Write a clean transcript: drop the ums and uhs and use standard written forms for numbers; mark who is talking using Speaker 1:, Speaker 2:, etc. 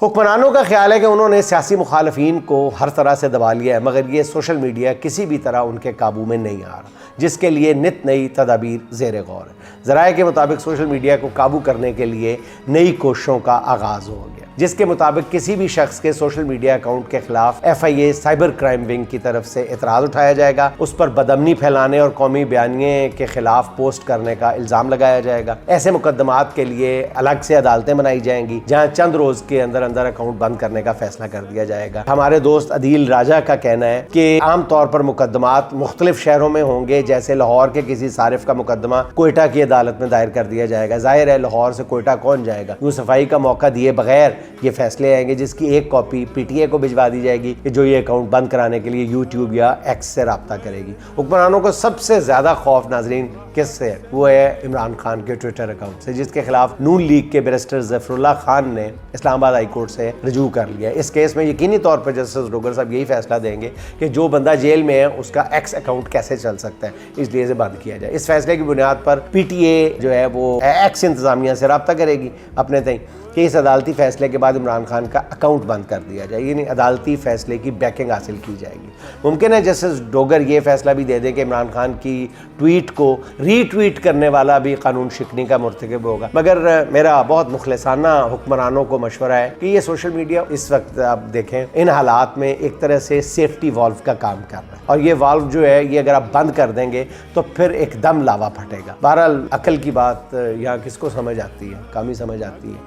Speaker 1: हुक्मरानों का ख्याल है कि उन्होंने सियासी मुखालफीन को हर तरह से दबा लिया है, मगर ये सोशल मीडिया किसी भी तरह उनके काबू में नहीं आ रहा, जिसके लिए नित नई तदाबीर ज़ेर गौर है। ज़राए के मुताबिक सोशल मीडिया को काबू करने के लिए नई कोशिशों का आगाज़ हो गया, जिसके मुताबिक किसी भी शख्स के सोशल मीडिया अकाउंट के खिलाफ FIA साइबर क्राइम विंग की तरफ से एतराज़ उठाया जाएगा, उस पर बदअमनी फैलाने और कौमी बयानिए के खिलाफ पोस्ट करने का इल्ज़ाम लगाया जाएगा। ऐसे मुकदमात के लिए अलग से अदालतें बनाई जाएंगी, जहाँ चंद रोज़ के अंदर अकाउंट बंद करने का फैसला कर दिया जाएगा। हमारे दोस्त अदील राजा का कहना है कि आम तौर पर मुकदमात मुख्तलिफ शहरों में होंगे, जैसे लाहौर के किसी सारिफ का मुकदमा कोयटा की अदालत में दायर कर दिया जाएगा। जाहिर है लाहौर से कोयटा कौन जाएगा, यूँ सफाई का मौका दिए बगैर ये फैसले आएंगे, जिसकी एक कॉपी PTA को भिजवा दी जाएगी कि जो ये अकाउंट बंद कराने के लिए YouTube या X से रब्ता करेगी। हुक्मरानों को सबसे ज्यादा खौफ नाजरीन किससे है? वो है इमरान खान के ट्विटर अकाउंट से, जिसके खिलाफ नून लीग के बैरिस्टर ज़फरुल्लाह खान ने इस्लामाबाद हाई कोर्ट से रजू कर लिया। इस केस में यकीनी तौर पर जस्टिस डोगर साहब यही फैसला देंगे कि जो बंदा जेल में है उसका X अकाउंट कैसे चल सकता है, इसलिए इसे बंद किया जाए। इस फैसले की बुनियाद पर PTA जो है वो X इंतजामिया से रब्ता करेगी अपने तय कि इस अदालती फैसले के बाद इमरान खान का अकाउंट बंद कर दिया जाए, यानी अदालती फैसले की बैकिंग हासिल की जाएगी। मुमकिन है जस्टिस डोगर ये फैसला भी दे दें कि इमरान खान की ट्वीट को रीट्वीट करने वाला भी कानून शिकनी का मुर्तकिब होगा, मगर मेरा बहुत मुखलिसाना हुक्मरानों को मशवरा है कि ये सोशल मीडिया इस वक्त आप देखें इन हालात में एक तरह से सेफ्टी वाल्व का काम कर रहा है, और ये वाल्व जो है ये अगर आप बंद कर देंगे तो फिर एकदम लावा फटेगा। बहरहाल अकल की बात यहाँ किसको समझ आती है, कम ही समझ आती है।